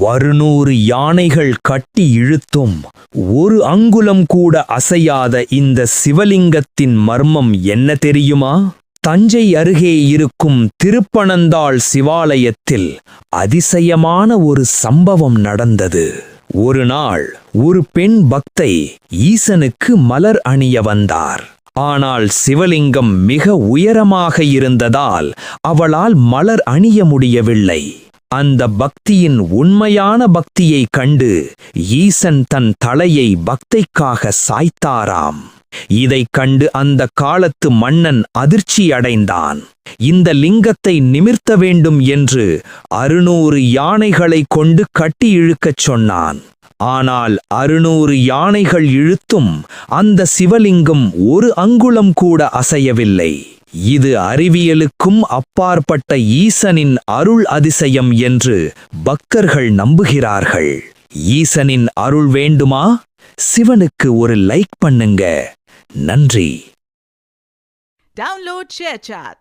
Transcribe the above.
100 யானைகள் கட்டி இழுத்தும் ஒரு அங்குலம் கூட அசையாத இந்த சிவலிங்கத்தின் மர்மம் என்ன தெரியுமா? தஞ்சை அருகே இருக்கும் திருப்பனந்தாள் சிவாலயத்தில் அதிசயமான ஒரு சம்பவம் நடந்தது. ஒரு நாள் ஒரு பெண் பக்தை ஈசனுக்கு மலர் அணிய வந்தார். ஆனால் சிவலிங்கம் மிக உயரமாக இருந்ததால் அவளால் மலர் அணிய முடியவில்லை. அந்த பக்தியின் உண்மையான பக்தியை கண்டு ஈசன் தன் தலையை பக்தைக்காக சாய்த்தாராம். இதைக் கண்டு அந்த காலத்து மன்னன் அதிர்ச்சியடைந்தான். இந்த லிங்கத்தை நிமிர்த்த வேண்டும் என்று 600 யானைகளை கொண்டு கட்டி இழுக்கச் சொன்னான். ஆனால் 600 யானைகள் இழுத்தும் அந்த சிவலிங்கம் ஒரு அங்குலம் கூட அசையவில்லை. இது அறிவியலுக்கும் அப்பாற்பட்ட ஈசனின் அருள் அதிசயம் என்று பக்தர்கள் நம்புகிறார்கள். ஈசனின் அருள் வேண்டுமா? சிவனுக்கு ஒரு லைக் பண்ணுங்க. நன்றி. Download ShareChat.